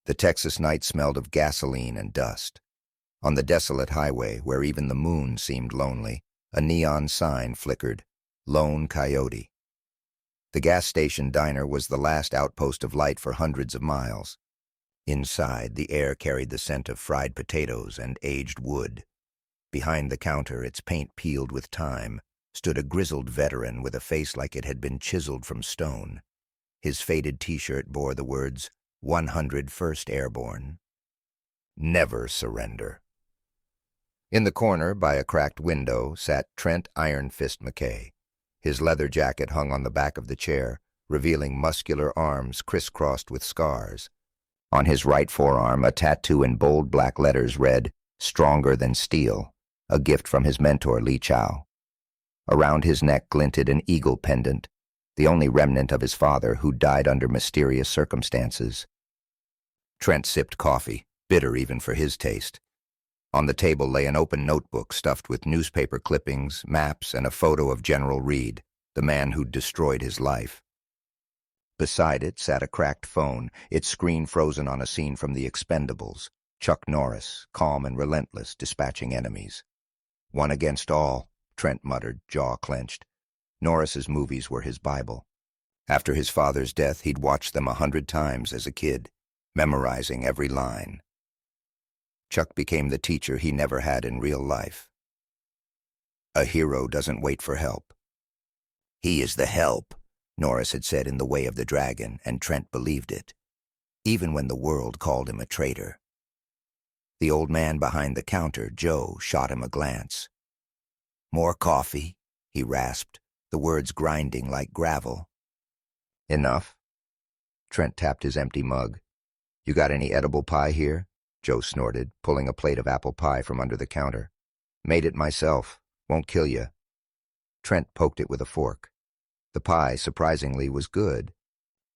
The Texas night smelled of gasoline and dust. On the desolate highway, where even the moon seemed lonely, a neon sign flickered, Lone Coyote. The gas station diner was the last outpost of light for hundreds of miles. Inside, the air carried the scent of fried potatoes and aged wood. Behind the counter, its paint peeled with time, stood a grizzled veteran with a face like it had been chiseled from stone. His faded T-shirt bore the words, 101st Airborne. Never surrender. In the corner, by a cracked window, sat Trent Iron Fist McKay. His leather jacket hung on the back of the chair, revealing muscular arms crisscrossed with scars. On his right forearm, a tattoo in bold black letters read, Stronger than Steel, a gift from his mentor Lee Chow. Around his neck glinted an eagle pendant, the only remnant of his father who died under mysterious circumstances. Trent sipped coffee, bitter even for his taste. On the table lay an open notebook stuffed with newspaper clippings, maps, and a photo of General Reed, the man who'd destroyed his life. Beside it sat a cracked phone, its screen frozen on a scene from The Expendables, Chuck Norris, calm and relentless, dispatching enemies. One against all, Trent muttered, jaw clenched. Norris's movies were his Bible. After his father's death, he'd watched them 100 times as a kid, memorizing every line. Chuck became the teacher he never had in real life. A hero doesn't wait for help. He is the help, Norris had said in The Way of the Dragon, and Trent believed it, even when the world called him a traitor. The old man behind the counter, Joe, shot him a glance. More coffee, he rasped, the words grinding like gravel. Enough. Trent tapped his empty mug. You got any edible pie here? Joe snorted, pulling a plate of apple pie from under the counter. Made it myself. Won't kill you. Trent poked it with a fork. The pie, surprisingly, was good.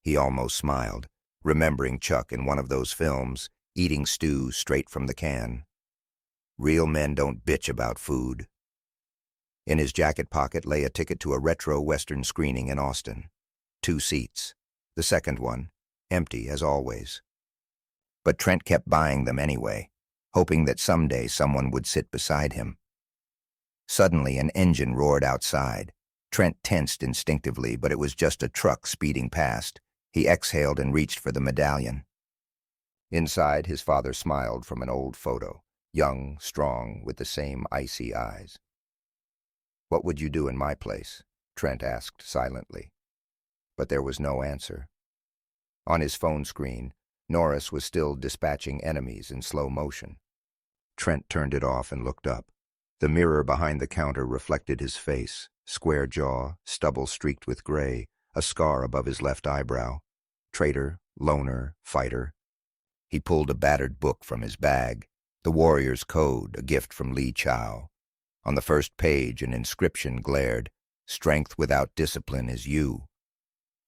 He almost smiled, remembering Chuck in one of those films, eating stew straight from the can. Real men don't bitch about food. In his jacket pocket lay a ticket to a retro Western screening in Austin. 2 seats. The second one, empty as always. But Trent kept buying them anyway, hoping that someday someone would sit beside him. Suddenly, an engine roared outside. Trent tensed instinctively, but it was just a truck speeding past. He exhaled and reached for the medallion. Inside, his father smiled from an old photo, young, strong, with the same icy eyes. What would you do in my place? Trent asked silently. But there was no answer. On his phone screen, Norris was still dispatching enemies in slow motion. Trent turned it off and looked up. The mirror behind the counter reflected his face, square jaw, stubble streaked with gray, a scar above his left eyebrow. Traitor, loner, fighter. He pulled a battered book from his bag, The Warrior's Code, a gift from Lee Chow. On the first page, an inscription glared, Strength without discipline is you.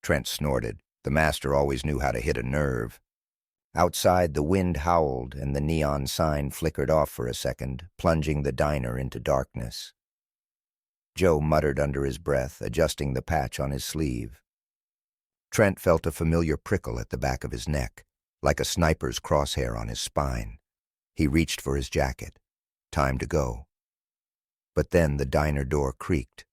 Trent snorted. The master always knew how to hit a nerve. Outside, the wind howled, and the neon sign flickered off for a second, plunging the diner into darkness. Joe muttered under his breath, adjusting the patch on his sleeve. Trent felt a familiar prickle at the back of his neck, like a sniper's crosshair on his spine. He reached for his jacket. Time to go. But then the diner door creaked.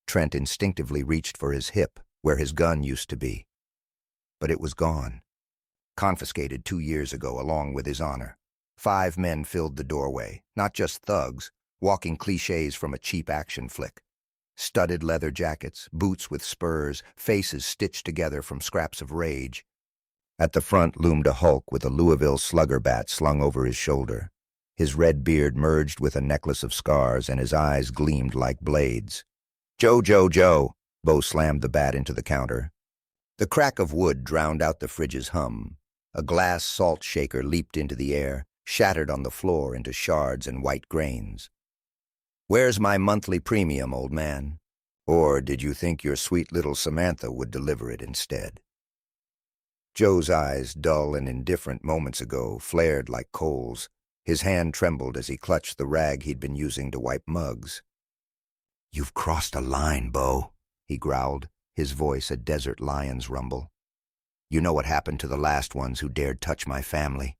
Trent instinctively reached for his hip, where his gun used to be. But it was gone. Confiscated 2 years ago along with his honor. 5 men filled the doorway, not just thugs, walking cliches from a cheap action flick. Studded leather jackets, boots with spurs, faces stitched together from scraps of rage. At the front loomed a hulk with a Louisville slugger bat slung over his shoulder. His red beard merged with a necklace of scars, and his eyes gleamed like blades. Joe, Joe, Joe! Bo slammed the bat into the counter. The crack of wood drowned out the fridge's hum. A glass salt shaker leaped into the air, shattered on the floor into shards and white grains. Where's my monthly premium, old man? Or did you think your sweet little Samantha would deliver it instead? Joe's eyes, dull and indifferent moments ago, flared like coals. His hand trembled as he clutched the rag he'd been using to wipe mugs. You've crossed a line, Bo, he growled, his voice a desert lion's rumble. You know what happened to the last ones who dared touch my family."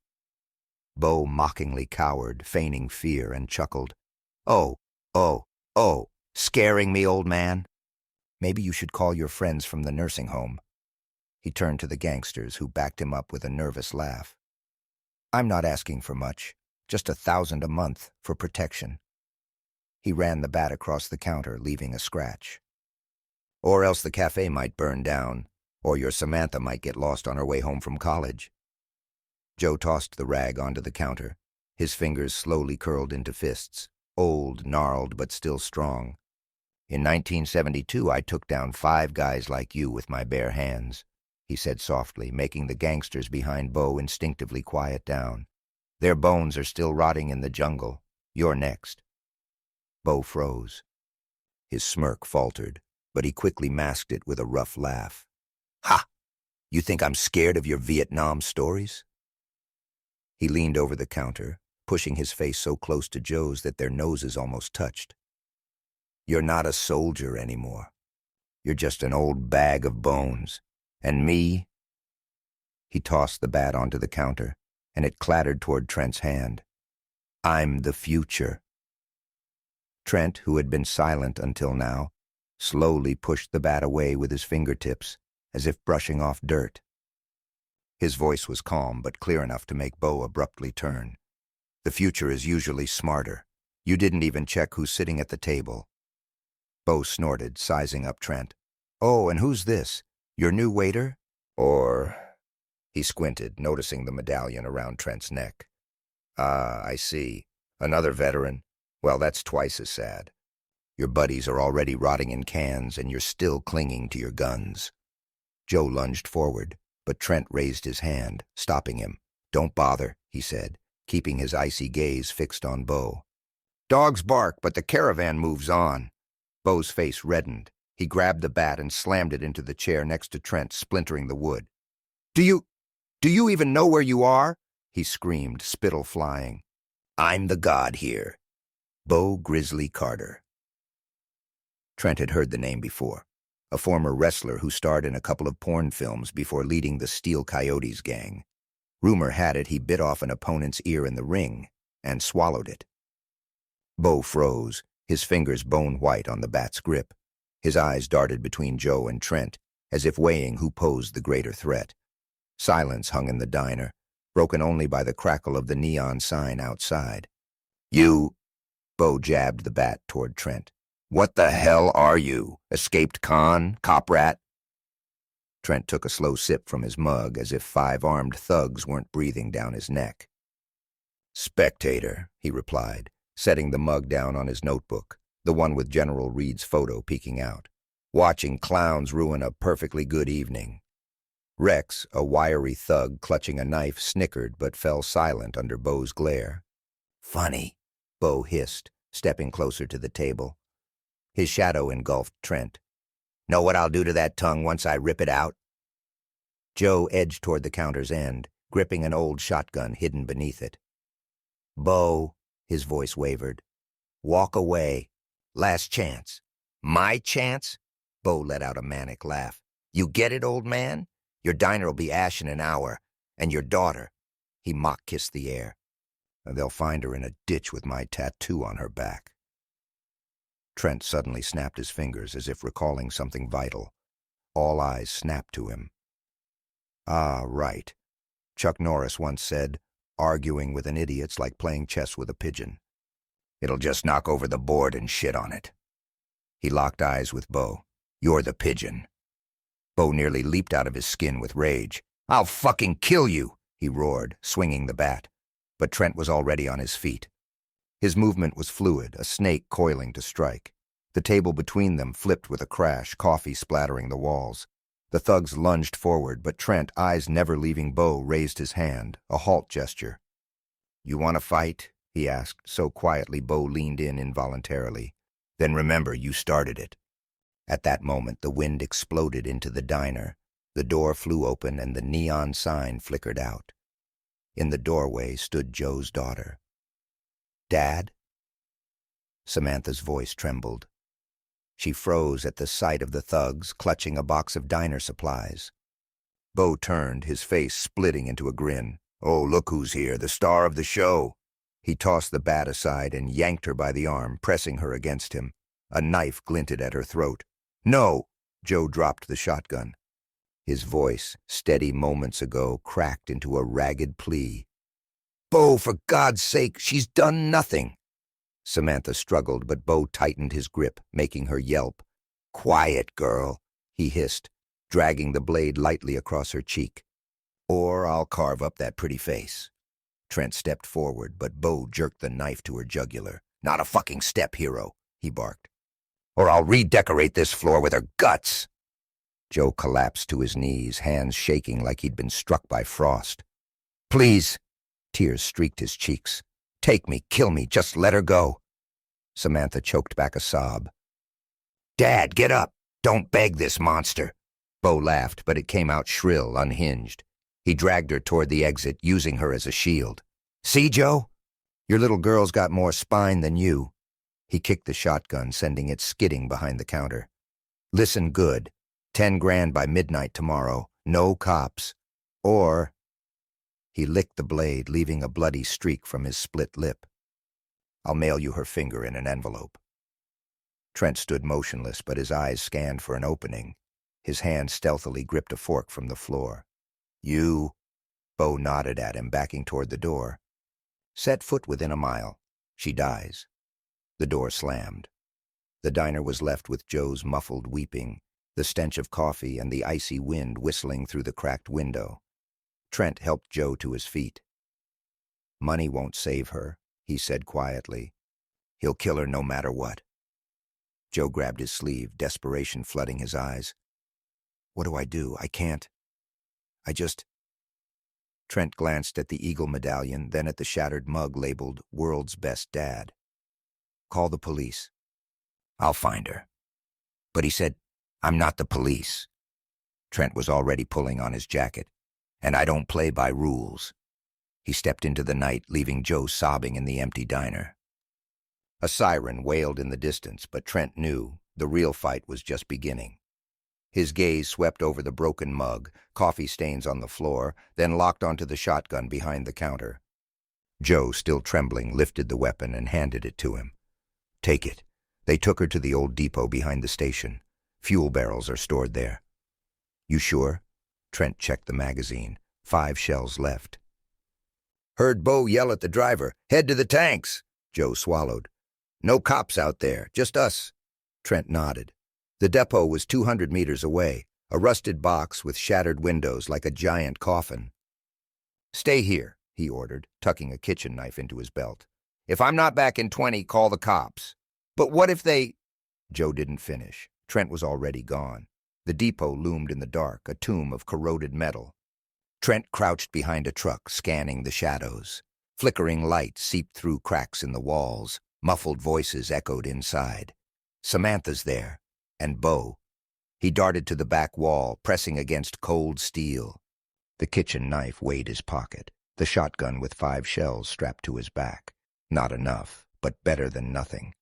Bo mockingly cowered, feigning fear, and chuckled. "Oh, oh, oh, scaring me, old man? Maybe you should call your friends from the nursing home." He turned to the gangsters, who backed him up with a nervous laugh. "I'm not asking for much, just 1,000 a month for protection." He ran the bat across the counter, leaving a scratch. "Or else the cafe might burn down, or your Samantha might get lost on her way home from college." Joe tossed the rag onto the counter. His fingers slowly curled into fists, old, gnarled, but still strong. "In 1972, I took down 5 guys like you with my bare hands," he said softly, making the gangsters behind Bo instinctively quiet down. "Their bones are still rotting in the jungle. You're next." Bo froze. His smirk faltered, but he quickly masked it with a rough laugh. "Ha! You think I'm scared of your Vietnam stories?" He leaned over the counter, pushing his face so close to Joe's that their noses almost touched. "You're not a soldier anymore. You're just an old bag of bones. And me?" He tossed the bat onto the counter, and it clattered toward Trent's hand. "I'm the future." Trent, who had been silent until now, slowly pushed the bat away with his fingertips, as if brushing off dirt. His voice was calm, but clear enough to make Bo abruptly turn. "The future is usually smarter. You didn't even check who's sitting at the table." Bo snorted, sizing up Trent. "Oh, and who's this? Your new waiter? Or—" He squinted, noticing the medallion around Trent's neck. "Ah, I see. Another veteran. Well, that's twice as sad. Your buddies are already rotting in cans, and you're still clinging to your guns." Joe lunged forward, but Trent raised his hand, stopping him. "Don't bother," he said, keeping his icy gaze fixed on Bo. "Dogs bark, but the caravan moves on." Bo's face reddened. He grabbed the bat and slammed it into the chair next to Trent, splintering the wood. Do you even know where you are?" he screamed, spittle flying. "I'm the god here. Bo Grizzly Carter." Trent had heard the name before. A former wrestler who starred in a couple of porn films before leading the Steel Coyotes gang. Rumor had it he bit off an opponent's ear in the ring and swallowed it. Bo froze, his fingers bone-white on the bat's grip. His eyes darted between Joe and Trent, as if weighing who posed the greater threat. Silence hung in the diner, broken only by the crackle of the neon sign outside. "You—" Bo jabbed the bat toward Trent. "What the hell are you? Escaped con? Cop rat?" Trent took a slow sip from his mug, as if 5 armed thugs weren't breathing down his neck. "Spectator," he replied, setting the mug down on his notebook, the one with General Reed's photo peeking out. "Watching clowns ruin a perfectly good evening." Rex, a wiry thug clutching a knife, snickered but fell silent under Bo's glare. "Funny," Bo hissed, stepping closer to the table. His shadow engulfed Trent. "Know what I'll do to that tongue once I rip it out?" Joe edged toward the counter's end, gripping an old shotgun hidden beneath it. "Bo," his voice wavered. "Walk away. Last chance." "My chance?" Bo let out a manic laugh. "You get it, old man? Your diner will be ash in an hour. And your daughter." He mock-kissed the air. "They'll find her in a ditch with my tattoo on her back." Trent suddenly snapped his fingers as if recalling something vital. All eyes snapped to him. "Ah, right. Chuck Norris once said, 'Arguing with an idiot's like playing chess with a pigeon. It'll just knock over the board and shit on it.'" He locked eyes with Bo. "You're the pigeon." Bo nearly leaped out of his skin with rage. "I'll fucking kill you," he roared, swinging the bat. But Trent was already on his feet. His movement was fluid, a snake coiling to strike. The table between them flipped with a crash, coffee splattering the walls. The thugs lunged forward, but Trent, eyes never leaving Bo, raised his hand, a halt gesture. "You want to fight?" he asked, so quietly Bo leaned in involuntarily. "Then remember, you started it." At that moment, the wind exploded into the diner. The door flew open and the neon sign flickered out. In the doorway stood Joe's daughter. "Dad?" Samantha's voice trembled. She froze at the sight of the thugs clutching a box of diner supplies. Bo turned, his face splitting into a grin. "Oh, look who's here, the star of the show." He tossed the bat aside and yanked her by the arm, pressing her against him. A knife glinted at her throat. "No!" Joe dropped the shotgun. His voice, steady moments ago, cracked into a ragged plea. "Bo, for God's sake, she's done nothing." Samantha struggled, but Bo tightened his grip, making her yelp. "Quiet, girl," he hissed, dragging the blade lightly across her cheek. "Or I'll carve up that pretty face." Trent stepped forward, but Bo jerked the knife to her jugular. "Not a fucking step, hero," he barked. "Or I'll redecorate this floor with her guts." Joe collapsed to his knees, hands shaking like he'd been struck by frost. "Please." Tears streaked his cheeks. "Take me, kill me, just let her go." Samantha choked back a sob. "Dad, get up. Don't beg this monster." Bo laughed, but it came out shrill, unhinged. He dragged her toward the exit, using her as a shield. "See, Joe? Your little girl's got more spine than you." He kicked the shotgun, sending it skidding behind the counter. "Listen good. 10 grand by midnight tomorrow. No cops. Or—" He licked the blade, leaving a bloody streak from his split lip. "I'll mail you her finger in an envelope." Trent stood motionless, but his eyes scanned for an opening. His hand stealthily gripped a fork from the floor. "You—" Bo nodded at him, backing toward the door. "Set foot within a mile. She dies." The door slammed. The diner was left with Joe's muffled weeping, the stench of coffee and the icy wind whistling through the cracked window. Trent helped Joe to his feet. "Money won't save her," he said quietly. "He'll kill her no matter what." Joe grabbed his sleeve, desperation flooding his eyes. "What do I do? I can't. I just—" Trent glanced at the eagle medallion, then at the shattered mug labeled "World's Best Dad." "Call the police." "I'll find her." But he said, "I'm not the police." Trent was already pulling on his jacket. "And I don't play by rules." He stepped into the night, leaving Joe sobbing in the empty diner. A siren wailed in the distance, but Trent knew the real fight was just beginning. His gaze swept over the broken mug, coffee stains on the floor, then locked onto the shotgun behind the counter. Joe, still trembling, lifted the weapon and handed it to him. "Take it." They took her to the old depot behind the station. Fuel barrels are stored there. "You sure?" Trent checked the magazine. 5 shells left. "Heard Bo yell at the driver, 'Head to the tanks!'" Joe swallowed. "No cops out there, just us." Trent nodded. The depot was 200 meters away, a rusted box with shattered windows like a giant coffin. "Stay here," he ordered, tucking a kitchen knife into his belt. "If I'm not back in 20, call the cops." "But what if they—" Joe didn't finish. Trent was already gone. The depot loomed in the dark, a tomb of corroded metal. Trent crouched behind a truck, scanning the shadows. Flickering light seeped through cracks in the walls. Muffled voices echoed inside. Samantha's there. And Bo. He darted to the back wall, pressing against cold steel. The kitchen knife weighed his pocket, the shotgun with 5 shells strapped to his back. Not enough, but better than nothing.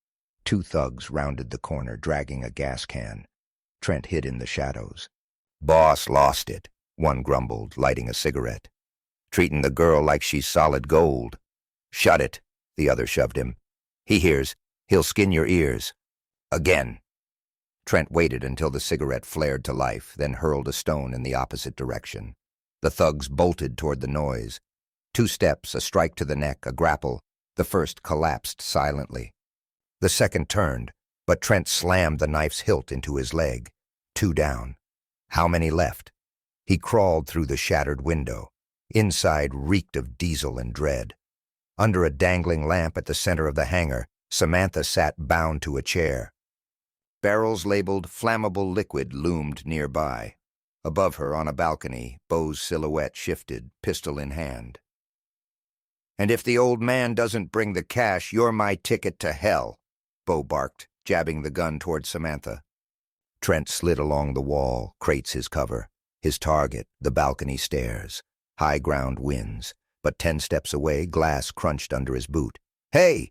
2 thugs rounded the corner, dragging a gas can. Trent hid in the shadows. "Boss lost it," one grumbled, lighting a cigarette. "Treating the girl like she's solid gold." "Shut it," the other shoved him. "He hears. He'll skin your ears." "Again." Trent waited until the cigarette flared to life, then hurled a stone in the opposite direction. The thugs bolted toward the noise. 2 steps, a strike to the neck, a grapple. The first collapsed silently. The second turned, but Trent slammed the knife's hilt into his leg. 2 down. How many left? He crawled through the shattered window. Inside reeked of diesel and dread. Under a dangling lamp at the center of the hangar, Samantha sat bound to a chair. Barrels labeled "flammable liquid" loomed nearby. Above her, on a balcony, Bo's silhouette shifted, pistol in hand. "And if the old man doesn't bring the cash, you're my ticket to hell," Bo barked, jabbing the gun toward Samantha. Trent slid along the wall, crates his cover. His target, the balcony stairs. High ground wins, but 10 steps away, glass crunched under his boot. "Hey!"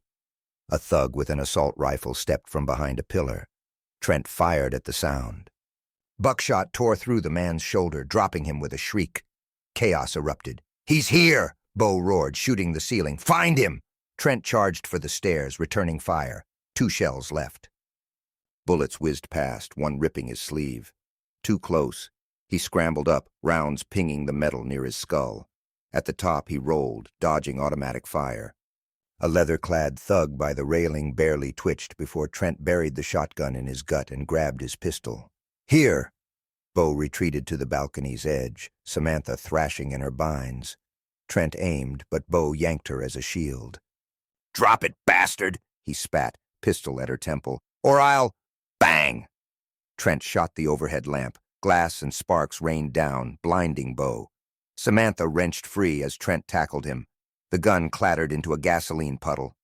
A thug with an assault rifle stepped from behind a pillar. Trent fired at the sound. Buckshot tore through the man's shoulder, dropping him with a shriek. Chaos erupted. "He's here!" Bo roared, shooting the ceiling. "Find him!" Trent charged for the stairs, returning fire. 2 shells left. Bullets whizzed past, one ripping his sleeve. Too close. He scrambled up, rounds pinging the metal near his skull. At the top, he rolled, dodging automatic fire. A leather-clad thug by the railing barely twitched before Trent buried the shotgun in his gut and grabbed his pistol. "Here!" Bo retreated to the balcony's edge, Samantha thrashing in her binds. Trent aimed, but Bo yanked her as a shield. "Drop it, bastard!" he spat, pistol at her temple. "Or I'll—" Bang! Trent shot the overhead lamp. Glass and sparks rained down, blinding Bo. Samantha wrenched free as Trent tackled him. The gun clattered into a gasoline puddle.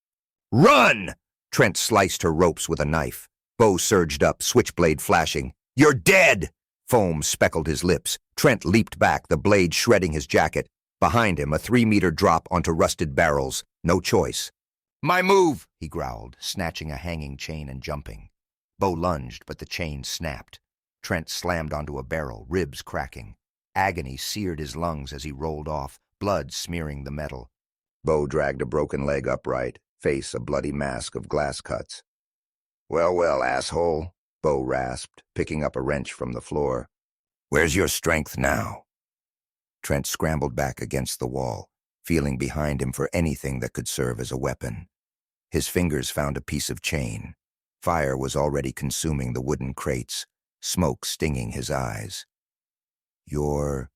"Run!" Trent sliced her ropes with a knife. Bo surged up, switchblade flashing. "You're dead!" Foam speckled his lips. Trent leaped back, the blade shredding his jacket. Behind him, a 3-meter drop onto rusted barrels. No choice. "My move!" he growled, snatching a hanging chain and jumping. Bo lunged, but the chain snapped. Trent slammed onto a barrel, ribs cracking. Agony seared his lungs as he rolled off, blood smearing the metal. Bo dragged a broken leg upright, face a bloody mask of glass cuts. "Well, well, asshole," Bo rasped, picking up a wrench from the floor. "Where's your strength now?" Trent scrambled back against the wall, feeling behind him for anything that could serve as a weapon. His fingers found a piece of chain. Fire was already consuming the wooden crates, smoke stinging his eyes. "You're—"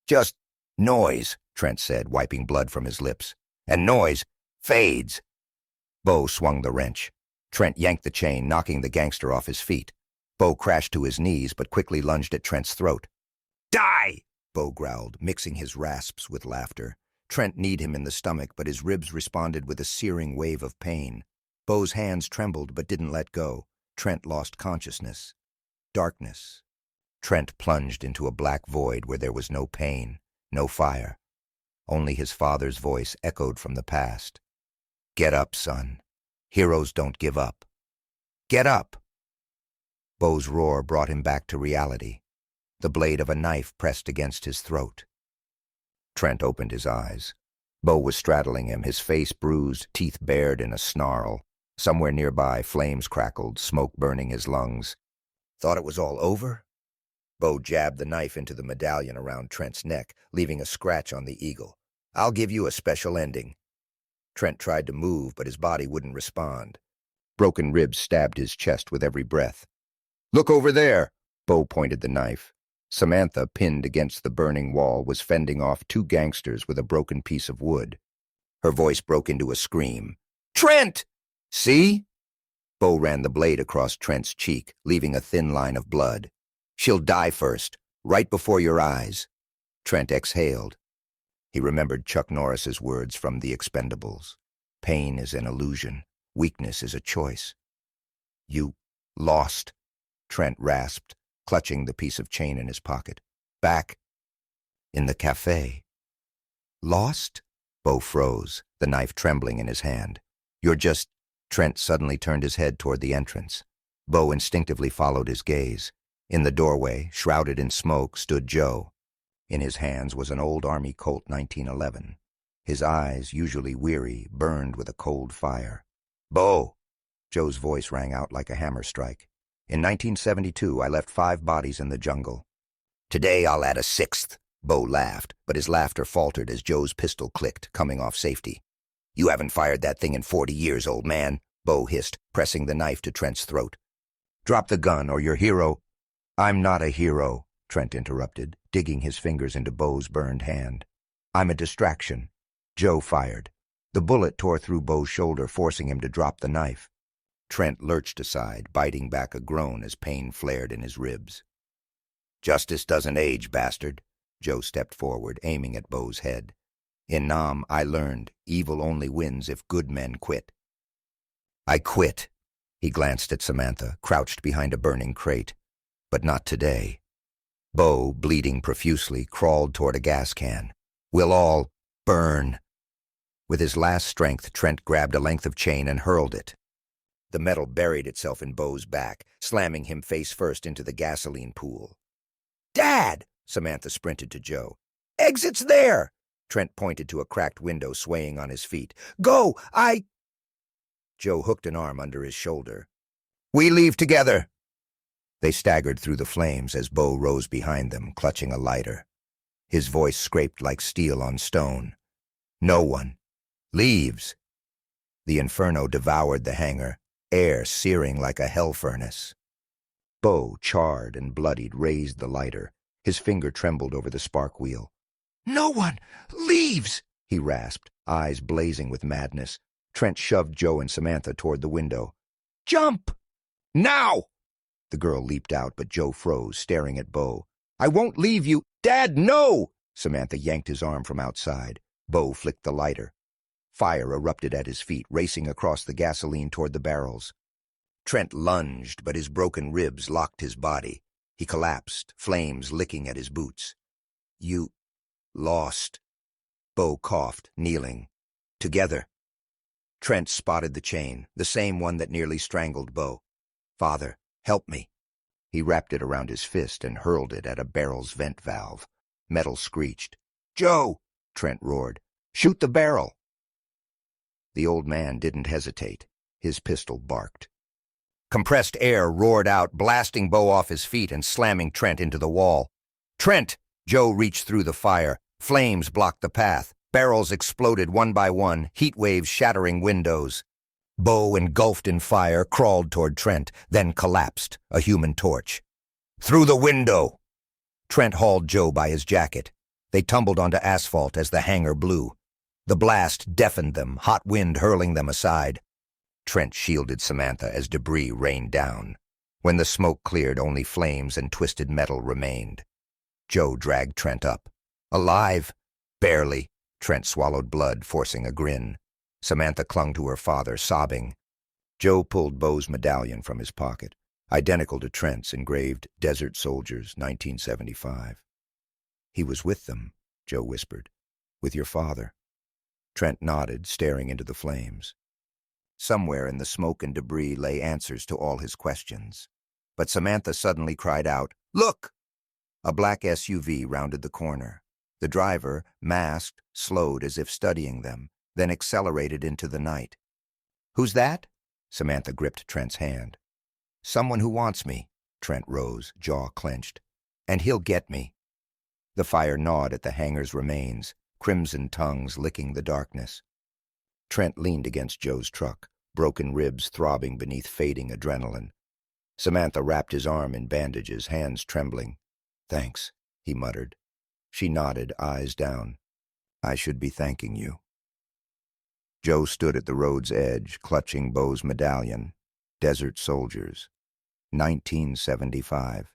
"Just noise," Trent said, wiping blood from his lips. "And noise fades." Bo swung the wrench. Trent yanked the chain, knocking the gangster off his feet. Bo crashed to his knees, but quickly lunged at Trent's throat. "Die!" Bo growled, mixing his rasps with laughter. Trent kneed him in the stomach, but his ribs responded with a searing wave of pain. Bo's hands trembled but didn't let go. Trent lost consciousness. Darkness. Trent plunged into a black void where there was no pain, no fire. Only his father's voice echoed from the past. "Get up, son. Heroes don't give up. Get up!" Bo's roar brought him back to reality. The blade of a knife pressed against his throat. Trent opened his eyes. Bo was straddling him, his face bruised, teeth bared in a snarl. Somewhere nearby, flames crackled, smoke burning his lungs. "Thought it was all over?" Bo jabbed the knife into the medallion around Trent's neck, leaving a scratch on the eagle. "I'll give you a special ending." Trent tried to move, but his body wouldn't respond. Broken ribs stabbed his chest with every breath. "Look over there!" Bo pointed the knife. Samantha, pinned against the burning wall, was fending off 2 gangsters with a broken piece of wood. Her voice broke into a scream. "Trent! See?" Bo ran the blade across Trent's cheek, leaving a thin line of blood. "She'll die first, right before your eyes." Trent exhaled. He remembered Chuck Norris's words from The Expendables. "Pain is an illusion. Weakness is a choice." "You lost," Trent rasped, clutching the piece of chain in his pocket. "Back in the cafe." "Lost?" Bo froze, the knife trembling in his hand. "You're just—" Trent suddenly turned his head toward the entrance. Bo instinctively followed his gaze. In the doorway, shrouded in smoke, stood Joe. In his hands was an old Army Colt 1911. His eyes, usually weary, burned with a cold fire. "Bo!" Joe's voice rang out like a hammer strike. "In 1972, I left 5 bodies in the jungle. Today I'll add a 6th. Bo laughed, but his laughter faltered as Joe's pistol clicked, coming off safety. "You haven't fired that thing in 40 years, old man," Bo hissed, pressing the knife to Trent's throat. "Drop the gun or your hero—" "I'm not a hero," Trent interrupted, digging his fingers into Bo's burned hand. "I'm a distraction." Joe fired. The bullet tore through Bo's shoulder, forcing him to drop the knife. Trent lurched aside, biting back a groan as pain flared in his ribs. "Justice doesn't age, bastard." Joe stepped forward, aiming at Bo's head. "In Nam, I learned, evil only wins if good men quit." "I quit." He glanced at Samantha, crouched behind a burning crate. "But not today." Bo, bleeding profusely, crawled toward a gas can. "We'll all burn." With his last strength, Trent grabbed a length of chain and hurled it. The metal buried itself in Bo's back, slamming him face first into the gasoline pool. "Dad!" Samantha sprinted to Joe. "Exit's there!" Trent pointed to a cracked window swaying on his feet. "Go! Joe hooked an arm under his shoulder. "We leave together!" They staggered through the flames as Bo rose behind them, clutching a lighter. His voice scraped like steel on stone. "No one leaves." The inferno devoured the hangar, air searing like a hell furnace. Bo, charred and bloodied, raised the lighter. His finger trembled over the spark wheel. "No one leaves!" he rasped, eyes blazing with madness. Trent shoved Joe and Samantha toward the window. "Jump! Now!" The girl leaped out, but Joe froze, staring at Bo. "I won't leave you." "Dad, no!" Samantha yanked his arm from outside. Bo flicked the lighter. Fire erupted at his feet, racing across the gasoline toward the barrels. Trent lunged, but his broken ribs locked his body. He collapsed, flames licking at his boots. "You lost." Bo coughed, kneeling. "Together." Trent spotted the chain, the same one that nearly strangled Bo. "Father, help me." He wrapped it around his fist and hurled it at a barrel's vent valve. Metal screeched. "Joe!" Trent roared. "Shoot the barrel!" The old man didn't hesitate. His pistol barked. Compressed air roared out, blasting Bo off his feet and slamming Trent into the wall. "Trent!" Joe reached through the fire. Flames blocked the path. Barrels exploded one by one, heat waves shattering windows. Bo, engulfed in fire, crawled toward Trent, then collapsed, a human torch. "Through the window!" Trent hauled Joe by his jacket. They tumbled onto asphalt as the hangar blew. The blast deafened them, hot wind hurling them aside. Trent shielded Samantha as debris rained down. When the smoke cleared, only flames and twisted metal remained. Joe dragged Trent up. "Alive?" "Barely." Trent swallowed blood, forcing a grin. Samantha clung to her father, sobbing. Joe pulled Bo's medallion from his pocket, identical to Trent's, engraved "Desert Soldiers, 1975. "He was with them," Joe whispered. "With your father." Trent nodded, staring into the flames. Somewhere in the smoke and debris lay answers to all his questions. But Samantha suddenly cried out, "Look!" A black SUV rounded the corner. The driver, masked, slowed as if studying them, then accelerated into the night. "Who's that?" Samantha gripped Trent's hand. "Someone who wants me." Trent rose, jaw clenched. "And he'll get me." The fire gnawed at the hangar's remains, crimson tongues licking the darkness. Trent leaned against Joe's truck, broken ribs throbbing beneath fading adrenaline. Samantha wrapped his arm in bandages, hands trembling. "Thanks," he muttered. She nodded, eyes down. "I should be thanking you." Joe stood at the road's edge, clutching Bo's medallion. "Desert Soldiers, 1975.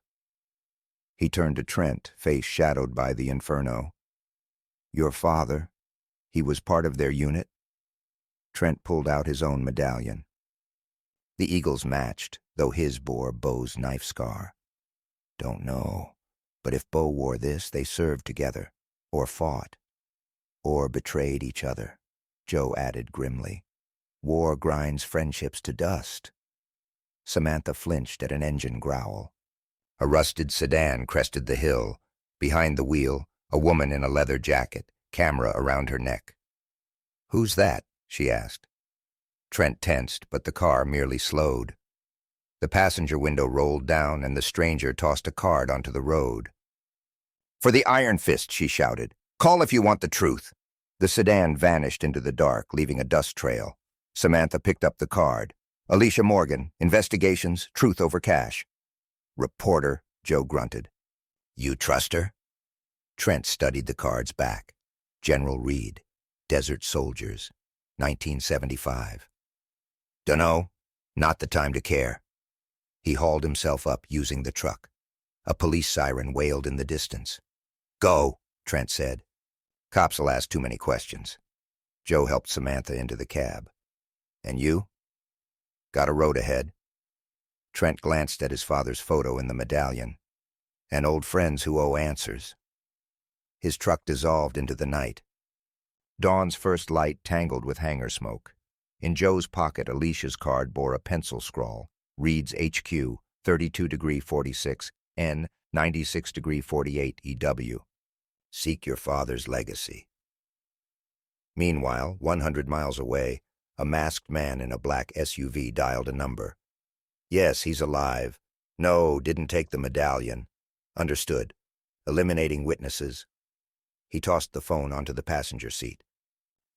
He turned to Trent, face shadowed by the inferno. "Your father, he was part of their unit?" Trent pulled out his own medallion. The eagles matched, though his bore Bo's knife scar. "Don't know. But if Bo wore this, they served together, or fought, or betrayed each other," Joe added grimly. "War grinds friendships to dust." Samantha flinched at an engine growl. A rusted sedan crested the hill. Behind the wheel, a woman in a leather jacket, camera around her neck. "Who's that?" she asked. Trent tensed, but the car merely slowed. The passenger window rolled down, and the stranger tossed a card onto the road. "For the Iron Fist," she shouted. "Call if you want the truth." The sedan vanished into the dark, leaving a dust trail. Samantha picked up the card. "Alicia Morgan, Investigations, Truth Over Cash." "Reporter," Joe grunted. "You trust her?" Trent studied the card's back. General Reed, Desert Soldiers, 1975. "Dunno. Not the time to care." He hauled himself up, using the truck. A police siren wailed in the distance. "Go," Trent said. "Cops'll ask too many questions." Joe helped Samantha into the cab. "And you?" "Got a road ahead." Trent glanced at his father's photo in the medallion. "And old friends who owe answers." His truck dissolved into the night. Dawn's first light tangled with hangar smoke. In Joe's pocket, Alicia's card bore a pencil scrawl. Reads HQ, 32°46, N, 96°48 EW. Seek your father's legacy. Meanwhile, 100 miles away, a masked man in a black SUV dialed a number. Yes, he's alive. No, didn't take the medallion. Understood. Eliminating witnesses. He tossed the phone onto the passenger seat.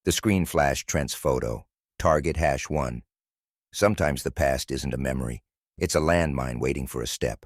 The screen flashed Trent's photo. Target #1. Sometimes the past isn't a memory. It's a landmine waiting for a step.